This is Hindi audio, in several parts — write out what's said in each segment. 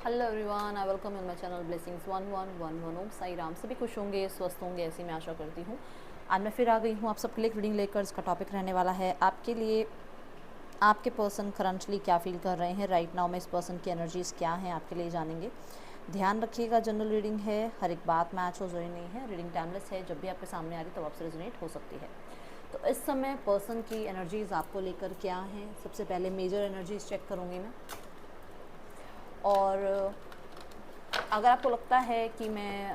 Hello everyone, I welcome in my channel blessings 1111। ओम साई राम। सभी खुश होंगे, स्वस्थ होंगे, ऐसी मैं आशा करती हूँ। आज मैं फिर आ गई हूँ आप सबके लिए रीडिंग लेकर। इसका टॉपिक रहने वाला है आपके लिए आपके पर्सन करंटली क्या फील कर रहे हैं राइट नाउ में। इस पर्सन की एनर्जीज़ क्या हैं आपके लिए जानेंगे। ध्यान रखिएगा, जनरल रीडिंग है, हर एक बात मैच हो जरूरी नहीं है। रीडिंग टाइमलेस है, जब भी आपके सामने आ रही तब आपसे रेजोनेट हो सकती है। तो इस समय पर्सन की एनर्जीज़ आपको लेकर क्या हैं, सबसे पहले मेजर एनर्जीज़ चेक करूँगी मैं। और अगर आपको लगता है कि मैं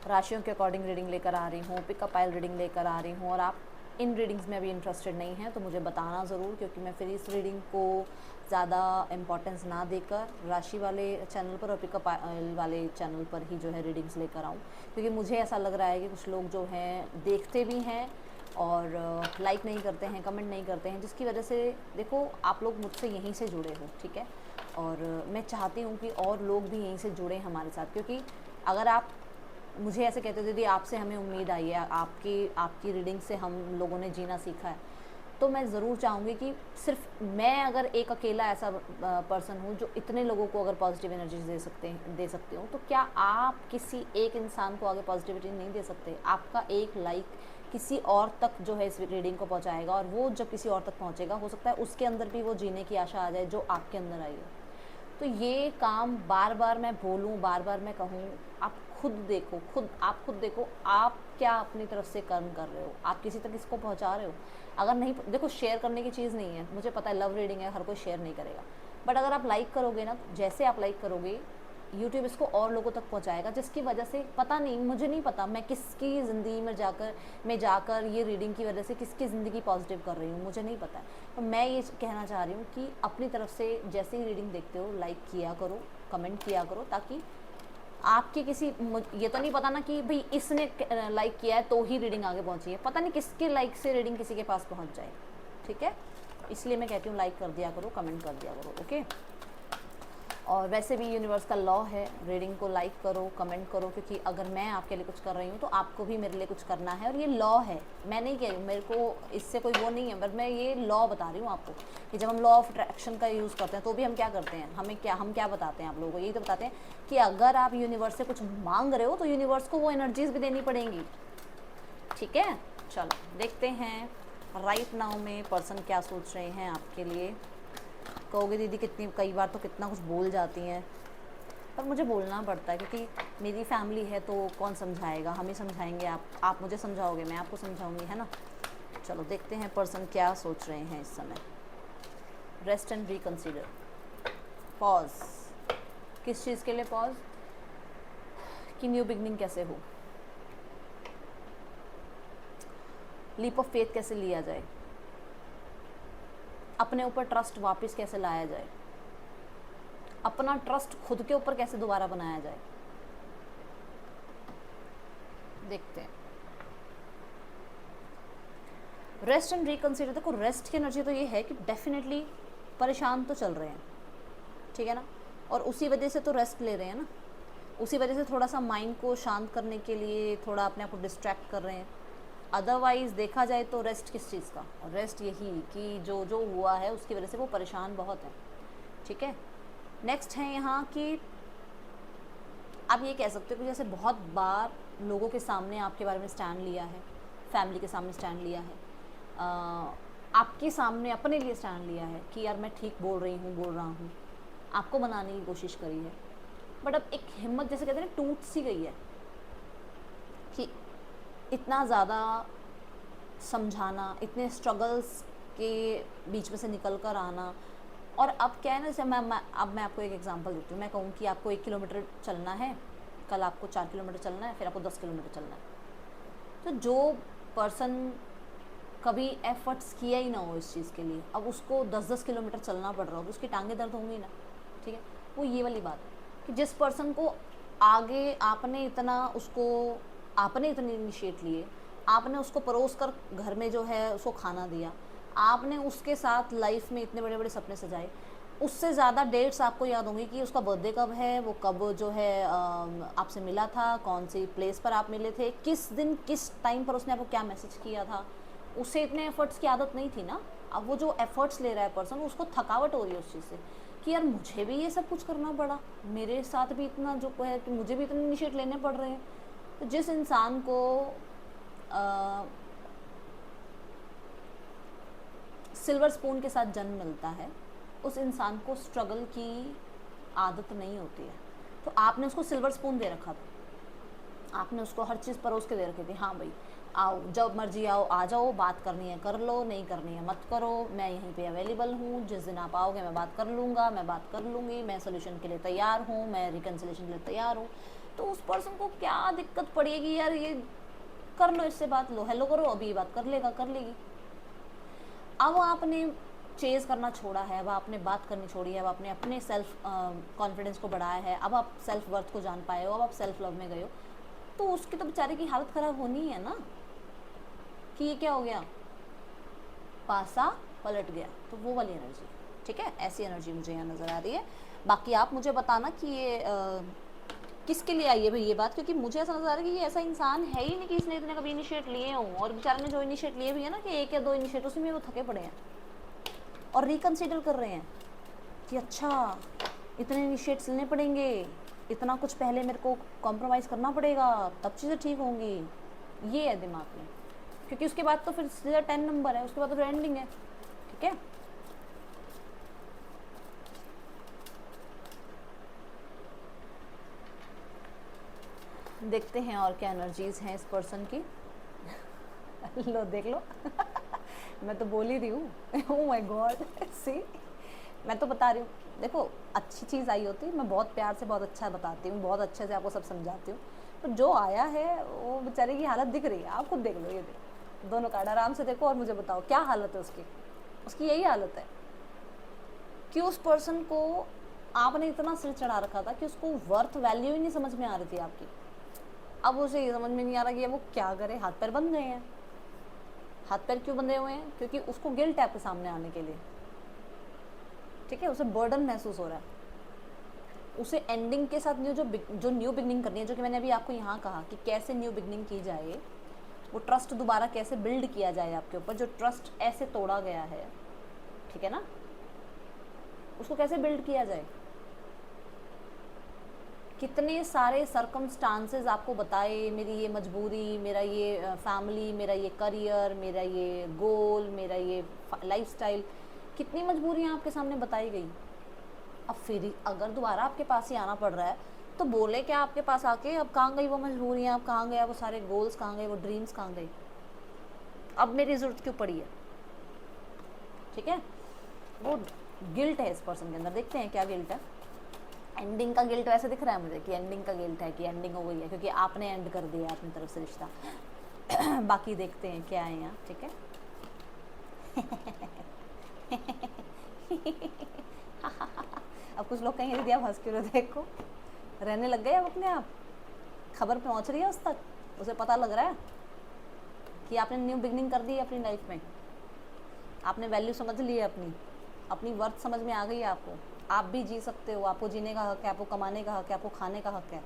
राशियों के अकॉर्डिंग रीडिंग लेकर आ रही हूँ, पिकअप पाइल रीडिंग लेकर आ रही हूँ, और आप इन रीडिंग्स में अभी इंटरेस्टेड नहीं हैं, तो मुझे बताना ज़रूर, क्योंकि मैं फिर इस रीडिंग को ज़्यादा इम्पोर्टेंस ना देकर राशि वाले चैनल पर और पिकअप पाइल वाले चैनल पर ही जो है रीडिंग्स लेकर आऊँ। क्योंकि मुझे ऐसा लग रहा है कि कुछ लोग जो हैं देखते भी हैं और लाइक नहीं करते हैं, कमेंट नहीं करते हैं, जिसकी वजह से देखो आप लोग मुझसे यहीं से जुड़े हो, ठीक है। और मैं चाहती हूँ कि और लोग भी यहीं से जुड़े हमारे साथ, क्योंकि अगर आप मुझे ऐसे कहते हो दीदी आपसे हमें उम्मीद आई है, आपकी आपकी रीडिंग से हम लोगों ने जीना सीखा है, तो मैं ज़रूर चाहूँगी कि सिर्फ मैं अगर एक अकेला ऐसा पर्सन हूँ जो इतने लोगों को अगर पॉजिटिव एनर्जी दे सकती हूँ, तो क्या आप किसी एक इंसान को आगे पॉजिटिविटी नहीं दे सकते। आपका एक लाइक किसी और तक जो है इस रीडिंग को पहुँचाएगा, और वो जब किसी और तक पहुँचेगा, हो सकता है उसके अंदर भी वो जीने की आशा आ जाए जो आपके अंदर आई है। तो ये काम बार बार मैं बोलूँ, बार बार मैं कहूँ, आप खुद देखो, खुद देखो आप क्या अपनी तरफ से कर्म कर रहे हो, आप किसी तक इसको पहुँचा रहे हो। अगर नहीं, देखो शेयर करने की चीज़ नहीं है, मुझे पता है लव रीडिंग है, हर कोई शेयर नहीं करेगा, बट अगर आप लाइक करोगे ना, जैसे आप लाइक करोगे यूट्यूब इसको और लोगों तक पहुंचाएगा, जिसकी वजह से पता नहीं, मुझे नहीं पता मैं किसकी ज़िंदगी में जाकर ये रीडिंग की वजह से किसकी ज़िंदगी पॉजिटिव कर रही हूँ, मुझे नहीं पता है। तो मैं ये कहना चाह रही हूँ कि अपनी तरफ से जैसे ही रीडिंग देखते हो लाइक किया करो, कमेंट किया करो, ताकि आपके किसी, ये तो नहीं पता ना कि भाई इसने लाइक किया है तो ही रीडिंग आगे पहुँची है, पता नहीं किसके लाइक से रीडिंग किसी के पास पहुँच जाए, ठीक है। इसलिए मैं कहती हूँ लाइक कर दिया करो, कमेंट कर दिया करो, ओके। और वैसे भी यूनिवर्स का लॉ है, रीडिंग को लाइक करो, कमेंट करो, क्योंकि अगर मैं आपके लिए कुछ कर रही हूँ तो आपको भी मेरे लिए कुछ करना है, और ये लॉ है। मैं नहीं कह रही हूँ, मेरे को इससे कोई वो नहीं है, बट मैं ये लॉ बता रही हूँ आपको कि जब हम लॉ ऑफ अट्रैक्शन का यूज़ करते हैं तो भी हम क्या करते हैं, हम क्या बताते हैं आप लोगों को, यही तो बताते हैं कि अगर आप यूनिवर्स से कुछ मांग रहे हो तो यूनिवर्स को वो एनर्जीज भी देनी पड़ेंगी, ठीक है। चलो देखते हैं राइट नाउ में पर्सन क्या सोच रहे हैं आपके लिए। कहोगे दीदी कितनी, कई बार तो कितना कुछ बोल जाती हैं, पर मुझे बोलना पड़ता है, क्योंकि मेरी फैमिली है तो कौन समझाएगा, हम ही समझाएंगे। आप मुझे समझाओगे, मैं आपको समझाऊंगी, है ना। चलो देखते हैं पर्सन क्या सोच रहे हैं इस समय। Rest and reconsider, pause. किस चीज़ के लिए पॉज, कि न्यू बिगनिंग कैसे हो, लीप ऑफ फेथ कैसे लिया जाए, अपने ऊपर ट्रस्ट वापस कैसे लाया जाए, अपना ट्रस्ट खुद के ऊपर कैसे दोबारा बनाया जाए। देखते हैं रेस्ट एंड रिकंसीडर। देखो रेस्ट की एनर्जी तो ये है कि डेफिनेटली परेशान तो चल रहे हैं, ठीक है ना, और उसी वजह से तो रेस्ट ले रहे हैं ना, उसी वजह से थोड़ा सा माइंड को शांत करने के लिए थोड़ा अपने आप को डिस्ट्रैक्ट कर रहे हैं। अदरवाइज़ देखा जाए तो रेस्ट किस चीज़ का, रेस्ट यही कि जो जो हुआ है उसकी वजह से वो परेशान बहुत है, ठीक है। नेक्स्ट है यहाँ कि आप ये कह सकते हो कि जैसे बहुत बार लोगों के सामने आपके बारे में स्टैंड लिया है, फैमिली के सामने स्टैंड लिया है, आपके सामने अपने लिए स्टैंड लिया है कि यार मैं ठीक बोल रहा हूँ, आपको बनाने की कोशिश करी है, बट अब एक हिम्मत, जैसे कहते हैं ना, टूट सी गई है कि इतना ज़्यादा समझाना, इतने स्ट्रगल्स के बीच में से निकल कर आना। और अब क्या है ना, जैसे अब मैं आपको एक एग्जांपल देती हूँ। मैं कहूँ कि आपको 1 किलोमीटर चलना है, कल आपको 4 किलोमीटर चलना है, फिर आपको 10 किलोमीटर चलना है, तो जो पर्सन कभी एफर्ट्स किया ही ना हो इस चीज़ के लिए, अब उसको 10-10 किलोमीटर चलना पड़ रहा हो, तो उसकी टांगें दर्द होंगी ना, ठीक है। वो ये वाली बात है कि जिस पर्सन को आगे आपने इतने इनिशिएट लिए, आपने उसको परोस कर घर में जो है उसको खाना दिया, आपने उसके साथ लाइफ में इतने बड़े बड़े सपने सजाए, उससे ज़्यादा डेट्स आपको याद होंगी कि उसका बर्थडे कब है, वो कब जो है आपसे मिला था, कौन सी प्लेस पर आप मिले थे, किस दिन किस टाइम पर उसने आपको क्या मैसेज किया था। उसे इतने एफर्ट्स की आदत नहीं थी ना, अब वो जो एफर्ट्स ले रहा है पर्सन, उसको थकावट हो रही है उस चीज़ से कि यार मुझे भी ये सब कुछ करना पड़ा, मेरे साथ भी इतना जो है कि मुझे भी इतने इनिशिएट लेने पड़ रहे हैं। तो जिस इंसान को सिल्वर स्पून के साथ जन्म मिलता है, उस इंसान को स्ट्रगल की आदत नहीं होती है। तो आपने उसको सिल्वर स्पून दे रखा था, आपने उसको हर चीज़ परोस के दे रखी थी, हाँ भाई आओ, जब मर्जी आओ आ जाओ, बात करनी है कर लो, नहीं करनी है मत करो, मैं यहीं पे अवेलेबल हूँ, जिस दिन आप आओगे मैं बात कर लूँगा, मैं बात कर लूँगी, मैं सोल्यूशन के लिए तैयार हूँ, मैं रिकन्सिलेशन के लिए तैयार हूँ। तो उस पर्सन को क्या दिक्कत पड़ेगी यार, ये कर लो, इससे बात लो, हेलो करो, अभी बात कर लेगा, कर लेगी। अब आपने चेज करना छोड़ा है, अब आपने बात करनी छोड़ी है, अब आपने अपने सेल्फ कॉन्फिडेंस को बढ़ाया है, अब आप सेल्फ वर्थ को जान पाए हो, अब आप सेल्फ लव में गए हो, तो उसकी तो बेचारे की हालत ख़राब होनी है ना कि ये क्या हो गया, पासा पलट गया। तो वो वाली एनर्जी, ठीक है, ऐसी एनर्जी मुझे यहाँ नज़र आ रही है। बाकी आप मुझे बताना कि ये किसके लिए आई है भाई ये बात, क्योंकि मुझे ऐसा नज़र आ रहा है कि ये ऐसा इंसान है ही नहीं कि इसने इतने कभी इनिशिएट लिए हों, और बेचारे ने जो इनिशिएट लिए भी है ना कि 1 या 2 इनिशिएट, उसी में वो थके पड़े हैं और रिकन्सिडर कर रहे हैं कि अच्छा इतने इनिशिएट्स लेने पड़ेंगे, इतना कुछ पहले मेरे को कॉम्प्रोमाइज़ करना पड़ेगा, तब चीज़ें ठीक होंगी, ये है दिमाग में। क्योंकि उसके बाद तो फिर सीधा 10 नंबर है, उसके बाद तो फिर एंडिंग है, ठीक है। देखते हैं और क्या एनर्जीज हैं इस पर्सन की। लो देख लो। मैं तो बोल ही रही हूँ। ओह माय गॉड, सी मैं तो बता रही हूँ, देखो अच्छी चीज़ आई होती, मैं बहुत प्यार से बहुत अच्छा बताती हूँ, बहुत अच्छे से आपको सब समझाती हूँ, तो जो आया है वो बेचारे की हालत दिख रही है, आप खुद देख लो, ये देखो दोनों कार्ड आराम से देखो और मुझे बताओ क्या हालत है उसकी। उसकी यही हालत है कि उस पर्सन को आपने इतना सिर चढ़ा रखा था कि उसको वर्थ वैल्यू ही नहीं समझ में आ रही थी आपकी। अब उसे ये समझ में नहीं आ रहा कि वो क्या करे, हाथ पैर बंध गए हैं। हाथ पैर क्यों बंधे हुए हैं? क्योंकि उसको गिल्ट है आपके सामने आने के लिए, ठीक है, उसे बर्डन महसूस हो रहा है। उसे एंडिंग के साथ जो न्यू बिगनिंग करनी है, जो कि मैंने अभी आपको यहाँ कहा कि कैसे न्यू बिगनिंग की जाए, वो ट्रस्ट दोबारा कैसे बिल्ड किया जाए आपके ऊपर, जो ट्रस्ट ऐसे तोड़ा गया है, ठीक है ना, उसको कैसे बिल्ड किया जाए। कितने सारे सर्कमस्टांसेस आपको बताए, मेरी ये मजबूरी, मेरा ये फैमिली, मेरा ये करियर, मेरा ये गोल, मेरा ये लाइफस्टाइल, कितनी मजबूरियाँ आपके सामने बताई गई। अब फिर अगर दोबारा आपके पास ही आना पड़ रहा है तो बोले क्या आपके पास आके, अब कहाँ गई वो मजबूरियाँ, अब कहाँ गया वो सारे गोल्स, कहाँ गए वो ड्रीम्स, कहाँ गए, अब मेरी ज़रूरत क्यों पड़ी है, ठीक है। वो गिल्ट है इस पर्सन के अंदर, देखते हैं क्या गिल्ट है। एंडिंग का गिल्ट वैसे दिख रहा है मुझे कि एंडिंग का गिल्ट है, कि एंडिंग हो गई है क्योंकि आपने एंड कर दिया अपनी तरफ से रिश्ता। बाकी देखते हैं क्या है यहाँ, ठीक है। अब कुछ लोग कहेंगे दीदी आप हंस क्यों रहे, देखो रहने लग गए अब अपने आप, खबर पहुँच रही है उस तक, उसे पता लग रहा है कि आपने न्यू बिगनिंग कर दी है अपनी लाइफ में, आपने वैल्यू समझ ली है, अपनी वर्थ समझ में आ गई है आपको, आप भी जी सकते हो, आपको जीने का हक है, आपको कमाने का हक है, आपको खाने का हक है।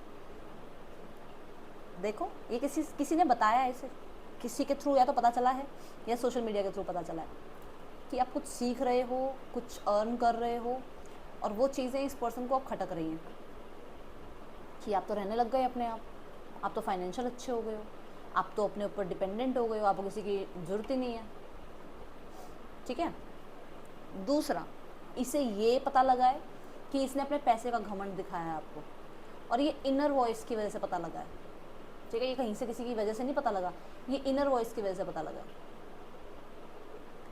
देखो ये किसी ने बताया है, इसे किसी के थ्रू या तो पता चला है या सोशल मीडिया के थ्रू पता चला है कि आप कुछ सीख रहे हो, कुछ अर्न कर रहे हो, और वो चीज़ें इस पर्सन को अब खटक रही हैं कि आप तो रहने लग गए अपने आप तो फाइनेंशियल अच्छे हो गए हो, आप तो अपने ऊपर डिपेंडेंट हो गए हो, आपको किसी की ज़रूरत ही नहीं है, ठीक है। दूसरा, इसे ये पता लगा है कि इसने अपने पैसे का घमंड दिखाया है आपको, और ये इनर वॉइस की वजह से पता लगा है, ठीक है। ये कहीं से किसी की वजह से नहीं पता लगा, ये इनर वॉइस की वजह से पता लगा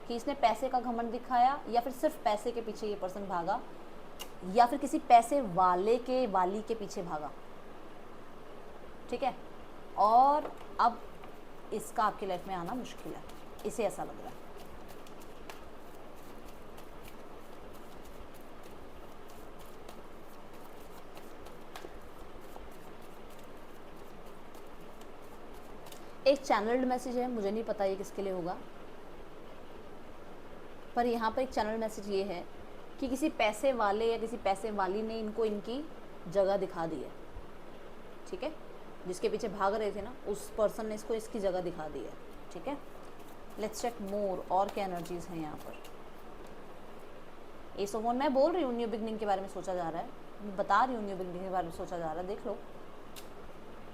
कि इसने पैसे का घमंड दिखाया, या फिर सिर्फ पैसे के पीछे ये पर्सन भागा, या फिर किसी पैसे वाले के वाली के पीछे भागा, ठीक है। और अब इसका आपकी लाइफ में आना मुश्किल है, इसे ऐसा लग रहा है। एक चैनल्ड मैसेज है, मुझे नहीं पता ये किसके लिए होगा, पर यहाँ पर एक चैनल मैसेज ये है कि किसी पैसे वाले या किसी पैसे वाली ने इनको इनकी जगह दिखा दी है, ठीक है। जिसके पीछे भाग रहे थे ना, उस पर्सन ने इसको इसकी जगह दिखा दी है, ठीक है। लेट्स चेक मोर, और क्या एनर्जीज हैं यहाँ पर। एस ऑफ वॉन्ड, मैं बोल रही हूँ न्यू बिगनिंग के बारे में सोचा जा रहा है, मैं बता रही हूँ न्यू बिगनिंग के बारे में सोचा जा रहा है, देख लो,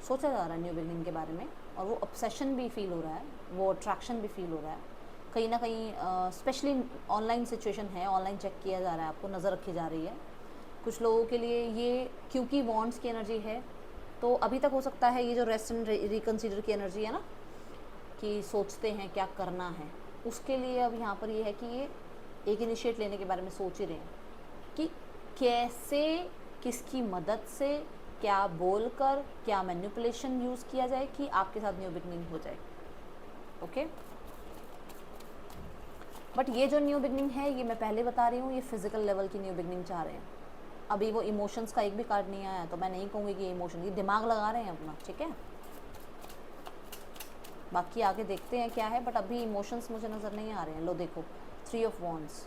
सोचा जा रहा है न्यू बिगनिंग के बारे में, और वो ऑब्सेशन भी फील हो रहा है, वो अट्रैक्शन भी फील हो रहा है कहीं ना कहीं। स्पेशली ऑनलाइन सिचुएशन है, ऑनलाइन चेक किया जा रहा है, आपको नज़र रखी जा रही है कुछ लोगों के लिए ये, क्योंकि वॉन्ड्स की एनर्जी है तो अभी तक हो सकता है ये जो रेस्ट एंड रिकन्सिडर की एनर्जी है ना, कि सोचते हैं क्या करना है, उसके लिए अब यहाँ पर ये है कि ये एक इनिशिएट लेने के बारे में सोच ही रहे हैं कि कैसे, किसकी मदद से, क्या बोलकर, क्या मैनिपुलेशन यूज़ किया जाए कि आपके साथ न्यू बिगनिंग हो जाए। ओके, बट ये जो न्यू बिगनिंग है ये मैं पहले बता रही हूँ, ये फिजिकल लेवल की न्यू बिगनिंग चाह रहे हैं। अभी वो इमोशंस का एक भी कार्ड नहीं आया, तो मैं नहीं कहूँगी कि इमोशन, ये दिमाग लगा रहे हैं अपना, ठीक है। बाकी आगे देखते हैं क्या है, बट अभी इमोशंस मुझे नज़र नहीं आ रहे हैं। लो देखो, 3 ऑफ वॉन्ड्स,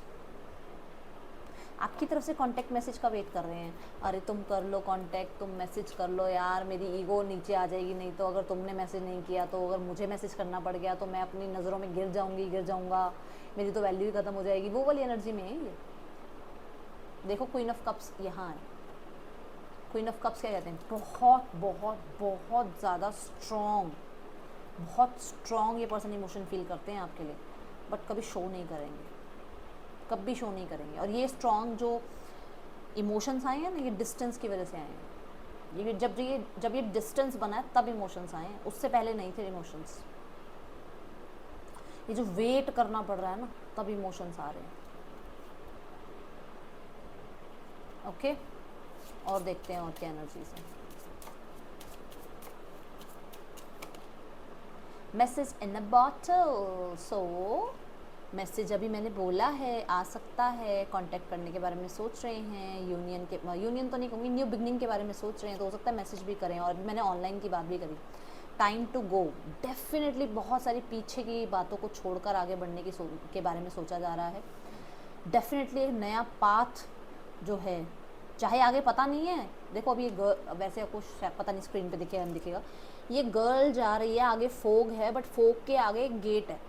आपकी तरफ से कांटेक्ट मैसेज का वेट कर रहे हैं। अरे तुम कर लो कांटेक्ट, तुम मैसेज कर लो यार, मेरी ईगो नीचे आ जाएगी नहीं तो, अगर तुमने मैसेज नहीं किया तो, अगर मुझे मैसेज करना पड़ गया तो मैं अपनी नज़रों में गिर जाऊँगा, मेरी तो वैल्यू ही ख़त्म हो जाएगी, वो वाली एनर्जी में है ये। देखो क्वीन ऑफ कप्स यहाँ है। क्वीन ऑफ कप्स क्या कहते हैं, बहुत बहुत बहुत ज़्यादा स्ट्रॉन्ग, बहुत स्ट्रॉन्ग ये पर्सन इमोशन फील करते हैं आपके लिए, बट कभी शो नहीं करेंगे, कभी शो नहीं करेंगे। और ये स्ट्रॉन्ग जो इमोशंस आए हैं ना, ये डिस्टेंस की वजह से आए हैं। ये जब ये डिस्टेंस बना है तब इमोशंस आए हैं, उससे पहले नहीं थे इमोशंस। ये जो वेट करना पड़ रहा है ना, तब इमोशंस आ रहे हैं। ओके, और देखते हैं और क्या एनर्जीज है। मैसेज इन अ बॉटल, सो मैसेज अभी मैंने बोला है, आ सकता है, कांटेक्ट करने के बारे में सोच रहे हैं, यूनियन तो नहीं कहूँगी, न्यू बिगनिंग के बारे में सोच रहे हैं, तो हो सकता है मैसेज भी करें। और मैंने ऑनलाइन की बात भी करी, टाइम टू गो, डेफिनेटली बहुत सारी पीछे की बातों को छोड़कर आगे बढ़ने के बारे में सोचा जा रहा है। डेफिनेटली एक नया पाथ जो है, चाहे आगे पता नहीं है, देखो अभी वैसे आपको पता नहीं स्क्रीन पे दिखेगा नहीं दिखेगा, ये गर्ल जा रही है, आगे फोग है, बट फोग के आगे एक गेट है,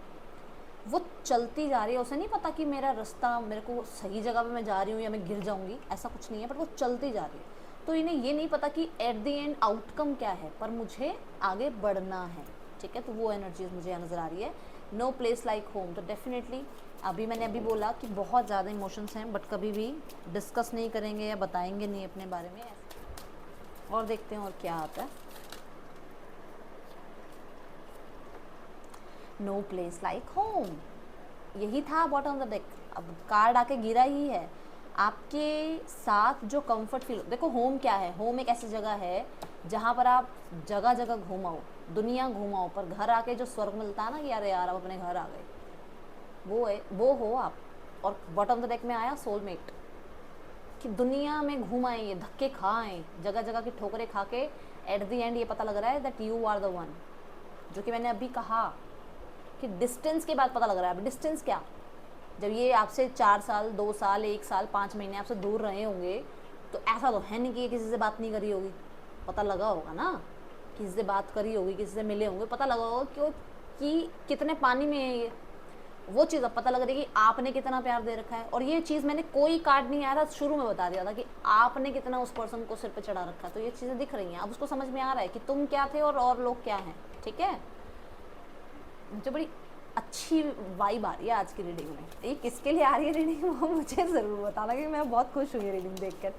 वो चलती जा रही है, उसे नहीं पता कि मेरा रास्ता, मेरे को सही जगह पे मैं जा रही हूँ या मैं गिर जाऊँगी, ऐसा कुछ नहीं है, बट वो चलती जा रही है। तो इन्हें ये नहीं पता कि एट द एंड आउटकम क्या है, पर मुझे आगे बढ़ना है, ठीक है। तो वो एनर्जीज मुझे नज़र आ रही है। नो प्लेस लाइक होम, तो डेफिनेटली मैंने अभी बोला कि बहुत ज़्यादा इमोशंस हैं, बट कभी भी डिस्कस नहीं करेंगे या बताएंगे नहीं अपने बारे में। और देखते हैं और क्या आता है। नो प्लेस लाइक होम, यही था बॉटम ऑफ द डेक। अब कार्ड आके गिरा ही है, आपके साथ जो कंफर्ट फील, देखो होम क्या है, होम एक ऐसी जगह है जहाँ पर आप जगह जगह घूमाओ, दुनिया घूमाओ, पर घर आके जो स्वर्ग मिलता है ना कि अरे यार अब अपने घर आ गए, वो हो आप। और बॉटम ऑफ द डेक में आया सोलमेट, कि दुनिया में घूम आएंगे, धक्के खाएं, जगह जगह की ठोकरें खा के एट द एंड ये पता लग रहा है that you are the one. जो कि मैंने अभी कहा कि डिस्टेंस के बाद पता लग रहा है। अब डिस्टेंस क्या, जब ये आपसे 4 साल 2 साल 1 साल 5 महीने आपसे दूर रहे होंगे, तो ऐसा तो है नहीं कि किसी से बात नहीं करी होगी, पता लगा होगा ना, किसी से बात करी होगी, किसी से मिले होंगे, पता लगा होगा क्यों कि कितने पानी में है ये, वो चीज़ अब पता लग रही है कि आपने कितना प्यार दे रखा है। और ये चीज़ मैंने कोई कार्ड नहीं आया था, शुरू में बता दिया था कि आपने कितना उस पर्सन को सिर पे चढ़ा रखा है। तो ये चीज़ें दिख रही हैं, अब उसको समझ में आ रहा है कि तुम क्या थे और लोग क्या हैं, ठीक है। मुझे बड़ी अच्छी वाइब आ रही है आज की रीडिंग में। ये किसके लिए आ रही है रीडिंग, वो मुझे ज़रूर बताना, कि मैं बहुत खुश हुई रीडिंग देखकर।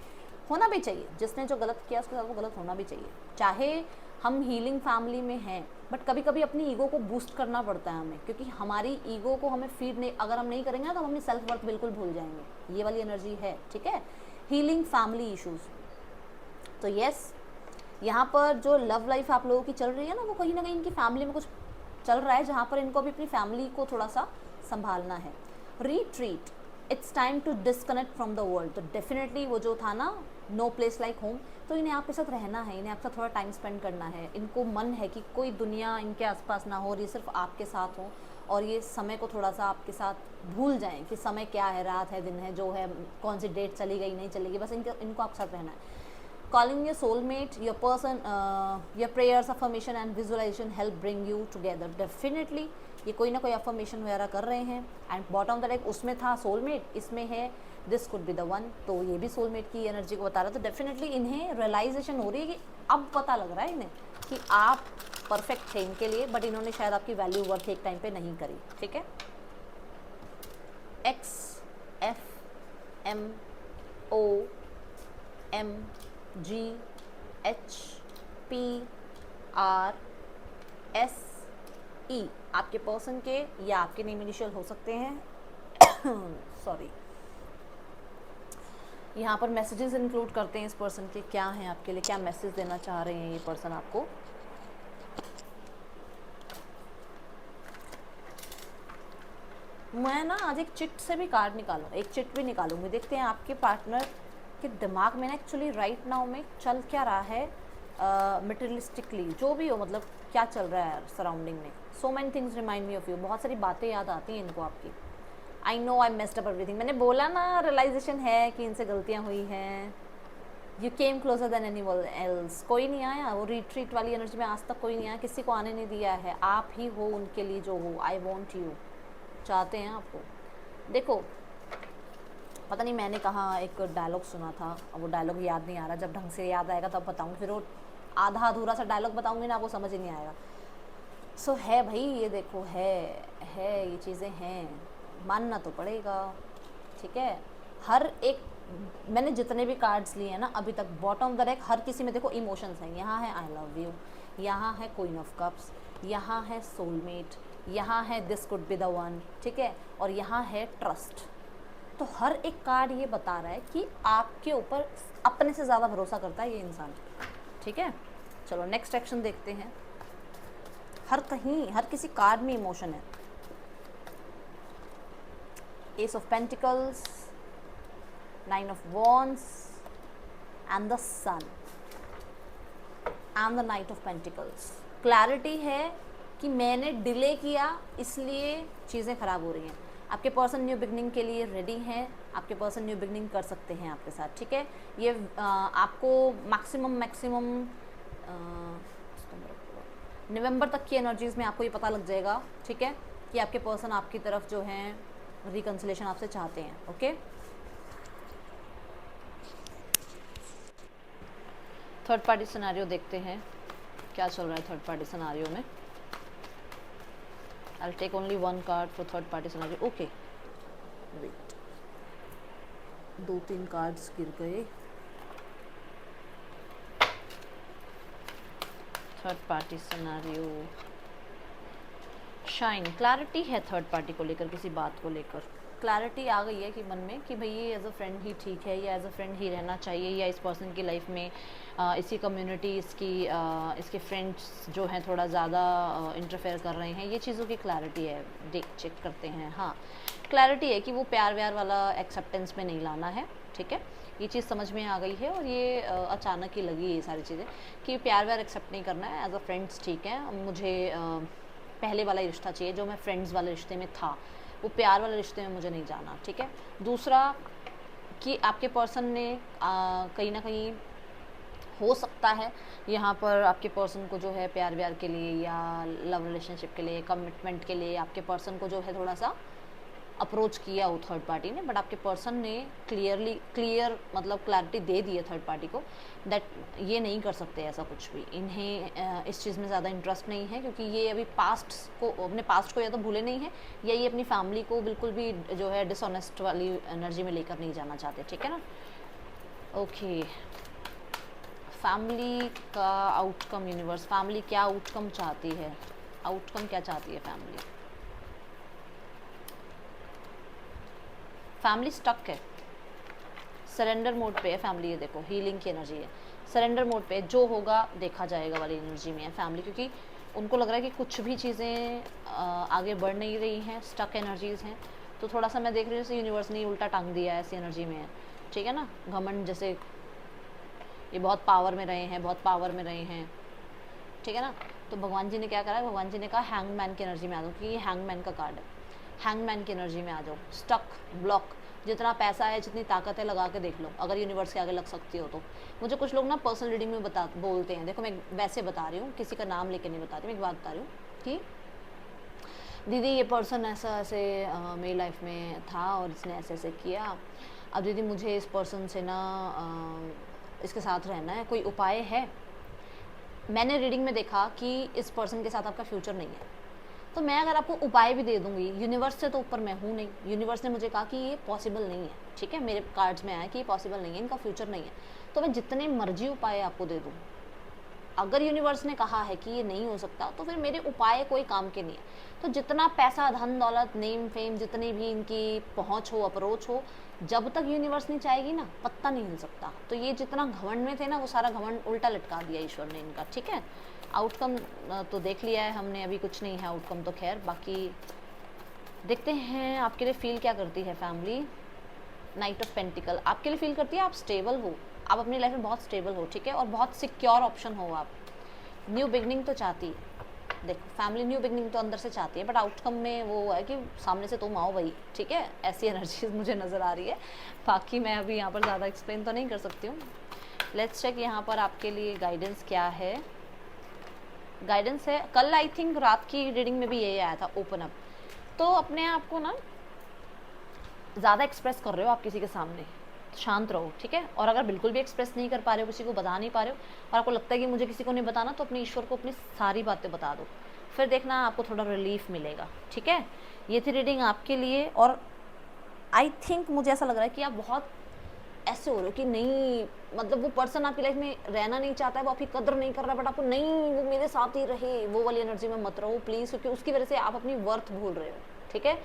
होना भी चाहिए, जिसने जो गलत किया उसके साथ वो गलत होना भी चाहिए। चाहे हम हीलिंग फैमिली में हैं, बट कभी कभी अपनी ईगो को बूस्ट करना पड़ता है हमें, क्योंकि हमारी ईगो को हमें फीड नहीं, अगर हम नहीं करेंगे ना तो हम अपनी सेल्फ वर्थ बिल्कुल भूल जाएंगे। ये वाली एनर्जी है, ठीक है। हीलिंग फैमिली इशूज़, तो यस, यहाँ पर जो लव लाइफ आप लोगों की चल रही है ना, वो कहीं ना कहीं इनकी फैमिली में कुछ चल रहा है, जहाँ पर इनको भी अपनी फैमिली को थोड़ा सा संभालना है। Retreat, it's time to disconnect from the world, तो डेफिनेटली वो जो था ना नो प्लेस लाइक होम, तो इन्हें आपके साथ रहना है, इन्हें आपके साथ थोड़ा टाइम स्पेंड करना है। इनको मन है कि कोई दुनिया इनके आसपास ना हो, और ये सिर्फ आपके साथ हो, और ये समय को थोड़ा सा आपके साथ भूल जाएं कि समय क्या है, रात है दिन है, जो है कौन सी डेट चली गई नहीं चलेगी, बस इनको आपके साथ रहना है। Calling your soulmate, your person, your prayers, affirmation and visualization help bring you together. Definitely ये कोई ना कोई affirmation वगैरह कर रहे हैं। And bottom of the deck उसमें था सोलमेट, इसमें है this could be the one, तो ये भी सोलमेट की एनर्जी को बता रहा है। तो डेफिनेटली इन्हें रियलाइजेशन हो रही है कि अब पता लग रहा है इन्हें कि आप परफेक्ट थे इनके लिए, बट इन्होंने शायद आपकी वैल्यू वर्थ एक टाइम पे नहीं करी। ठीक है, X F M O M G H P R S E आपके पर्सन के या आपके नेम इनिशियल हो सकते हैं। सॉरी, यहाँ पर मैसेजेस इंक्लूड करते हैं इस पर्सन के, क्या हैं आपके लिए, क्या मैसेज देना चाह रहे हैं ये पर्सन आपको। मैं ना आज एक चिट से भी कार्ड निकालूँ, एक चिट भी निकालूंगी, देखते हैं आपके पार्टनर के दिमाग में ना एक्चुअली राइट नाउ में चल क्या रहा है, मटेरियलिस्टिकली जो भी हो, मतलब क्या चल रहा है सराउंडिंग में। So many things remind me of you, बहुत सारी बातें याद आती हैं इनको आपकी। I know I messed up everything, मैंने बोला ना रियलाइजेशन है कि इनसे गलतियाँ हुई हैं। You came closure than anyone else, कोई नहीं आया, वो रिट्रीट वाली एनर्जी में आज तक कोई नहीं आया, किसी को आने नहीं दिया है, आप ही हो उनके लिए जो हो। आई वॉन्ट यू, चाहते हैं आपको। देखो पता नहीं मैंने कहाँ एक डायलॉग सुना था, अब वो डायलॉग याद नहीं आ रहा, जब ढंग से याद आएगा तब बताऊँ, फिर वो आधा अधूरा सा डायलॉग बताऊँगी ना, आपको समझ ही नहीं आएगा। सो है भाई, ये देखो है ये चीज़ें हैं, मानना तो पड़ेगा। ठीक है, हर एक, मैंने जितने भी कार्ड्स लिए हैं ना अभी तक, बॉटम द डेक हर किसी में देखो इमोशंस हैं। यहाँ है आई लव यू, यहाँ है क्वीन ऑफ कप्स, यहाँ है सोलमेट, यहाँ है this could be the one, ठीक है, और यहाँ है ट्रस्ट। तो हर एक कार्ड ये बता रहा है कि आपके ऊपर अपने से ज़्यादा भरोसा करता है ये इंसान। ठीक है, चलो नेक्स्ट एक्शन देखते हैं। हर कहीं हर किसी कार्ड में इमोशन है। Ace of pentacles, nine of wands and the sun and the knight of pentacles. Clarity है कि मैंने डिले किया इसलिए चीज़ें ख़राब हो रही हैं। आपके पर्सन न्यू बिगनिंग के लिए रेडी हैं, आपके पर्सन न्यू बिगनिंग कर सकते हैं आपके साथ। ठीक है, ये आपको मैक्सिमम नवंबर तक की एनर्जीज़ में आपको ये पता लग जाएगा। ठीक है, कि आपके पर्सन आपकी तरफ जो हैं रिकन्सिलेशन आपसे चाहते हैं। ओके, थर्ड पार्टी सिनेरियो देखते हैं क्या चल रहा है थर्ड पार्टी सिनेरियो में। I'll take only one card for third party scenario. Okay, wait, 2-3 cards गिर गए। Third party scenario, shine, clarity है थर्ड पार्टी को लेकर, किसी बात को लेकर क्लैरिटी आ गई है कि मन में कि भाई ये एज अ फ्रेंड ही ठीक है, या एज अ फ्रेंड ही रहना चाहिए, या इस पर्सन की लाइफ में इसकी कम्युनिटी, इसके फ्रेंड्स जो हैं थोड़ा ज़्यादा इंटरफेयर कर रहे हैं। ये चीज़ों की क्लैरिटी है, देख चेक करते हैं। हाँ, क्लैरिटी है कि वो प्यार व्यार वाला एक्सेप्टेंस में नहीं लाना है। ठीक है, ये चीज़ समझ में आ गई है, और ये अचानक ही लगी ये सारी चीज़ें कि प्यार व्यार एक्सेप्ट नहीं करना है, एज अ फ्रेंड्स ठीक है। मुझे पहले वाला ही रिश्ता चाहिए जो मैं फ्रेंड्स वाले रिश्ते में था, वो प्यार वाले रिश्ते में मुझे नहीं जाना। ठीक है, दूसरा कि आपके पर्सन ने कहीं ना कहीं हो सकता है यहाँ पर आपके पर्सन को जो है प्यार व्यार के लिए या लव रिलेशनशिप के लिए, कमिटमेंट के लिए आपके पर्सन को जो है थोड़ा सा अप्रोच किया हो थर्ड पार्टी ने, बट आपके पर्सन ने क्लियर मतलब क्लैरिटी दे दी है थर्ड पार्टी को दैट ये नहीं कर सकते ऐसा कुछ भी, इन्हें इस चीज़ में ज़्यादा इंटरेस्ट नहीं है, क्योंकि ये अभी अपने पास्ट को या तो भूले नहीं है, या ये अपनी फैमिली को बिल्कुल भी जो है डिसऑनेस्ट वाली एनर्जी में लेकर नहीं जाना चाहते। ठीक है ना, ओके। फैमिली का आउटकम, यूनिवर्स, फैमिली क्या आउटकम चाहती है, आउटकम क्या चाहती है फैमिली? फैमिली स्टक है, सरेंडर मोड पे है फैमिली। ये देखो हीलिंग की एनर्जी है, सरेंडर मोड पे, जो होगा देखा जाएगा वाली एनर्जी में है फैमिली, क्योंकि उनको लग रहा है कि कुछ भी चीज़ें आगे बढ़ नहीं रही हैं, स्टक एनर्जीज़ हैं। तो थोड़ा सा मैं देख रही हूँ जैसे यूनिवर्स ने उल्टा टांग दिया है, ऐसी एनर्जी में है। ठीक है ना, घमंड, जैसे ये बहुत पावर में रहे हैं, बहुत पावर में रहे हैं। ठीक है ना, तो भगवान जी ने क्या करा है, भगवान जी ने कहा हैंगमैन की एनर्जी में आ जाओ, क्योंकि ये हैंगमैन का कार्ड है। हैंगमैन की एनर्जी में आ जाओ, स्टक, ब्लॉक, जितना पैसा है, जितनी ताकत है, लगा के देख लो, अगर यूनिवर्स के आगे लग सकती हो तो। मुझे कुछ लोग ना पर्सनल रीडिंग में बोलते हैं, देखो मैं वैसे बता रही हूँ, किसी का नाम लेके नहीं बता रही, मैं एक बात बता रही हूँ कि दीदी ये पर्सन ऐसा ऐसे मेरी लाइफ में था और इसने ऐसे ऐसे किया, अब दीदी मुझे इस पर्सन से ना इसके साथ रहना है, कोई उपाय है? मैंने रीडिंग में देखा कि इस पर्सन के साथ आपका फ्यूचर नहीं है, तो मैं अगर आपको उपाय भी दे दूंगी, यूनिवर्स से तो ऊपर मैं हूँ नहीं, यूनिवर्स ने मुझे कहा कि ये पॉसिबल नहीं है, ठीक है, मेरे कार्ड्स में आया कि ये पॉसिबल नहीं है, इनका फ्यूचर नहीं है, तो मैं जितने मर्जी उपाय आपको दे दूँ। अगर यूनिवर्स ने कहा है कि ये नहीं हो सकता तो फिर मेरे उपाय कोई काम के नहीं है। तो जितना पैसा, धन दौलत, नेम फेम, जितनी भी इनकी पहुंच हो, अप्रोच हो, जब तक यूनिवर्स नहीं चाहेगी ना, पत्ता नहीं हिल सकता। तो ये जितना घमंड में थे ना, वो सारा घमंड उल्टा लटका दिया ईश्वर ने इनका, ठीक है। आउटकम तो देख लिया है हमने, अभी कुछ नहीं है आउटकम, तो खैर बाकी देखते हैं आपके लिए फील क्या करती है फैमिली। नाइट ऑफ पेंटिकल आपके लिए फील करती है आप स्टेबल हो, आप अपनी लाइफ में बहुत स्टेबल हो, ठीक है, और बहुत सिक्योर ऑप्शन हो आप। न्यू बिगनिंग तो चाहती है, देखो फैमिली न्यू बिगनिंग तो अंदर से चाहती है, बट आउटकम में वो है कि सामने से तुम आओ भाई, ठीक है, ऐसी एनर्जीज मुझे नज़र आ रही है। बाकी मैं अभी यहाँ पर ज़्यादा एक्सप्लेन तो नहीं कर सकती हूँ। लेट्स चेक यहाँ पर आपके लिए गाइडेंस क्या है। गाइडेंस है, कल आई थिंक रात की रीडिंग में भी यही आया था, ओपन अप। तो अपने आप को ना ज़्यादा एक्सप्रेस कर रहे हो आप किसी के सामने, शांत रहो, ठीक है। और अगर बिल्कुल भी एक्सप्रेस नहीं कर पा रहे हो, किसी को बता नहीं पा रहे हो, और आपको लगता है कि मुझे किसी को नहीं बताना, तो अपने ईश्वर को अपनी सारी बातें बता दो, फिर देखना आपको थोड़ा रिलीफ मिलेगा, ठीक है। ये थी रीडिंग आपके लिए। और आई थिंक मुझे ऐसा लग रहा है कि आप बहुत ऐसे हो रहे हो कि नहीं, मतलब वो पर्सन आपकी लाइफ में रहना नहीं चाहता है, वो आपकी कदर नहीं कर रहा है, बट आपको नहीं, वो मेरे साथ ही रहे, वो वाली एनर्जी में मत रहो प्लीज़, क्योंकि उसकी वजह से आप अपनी वर्थ भूल रहे हो, ठीक है।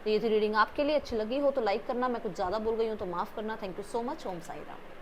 तो ये थी रीडिंग आपके लिए। अच्छी लगी हो तो लाइक करना, मैं कुछ ज़्यादा बोल गई हूँ तो माफ़ करना। Thank you so much. Om Sai Ram.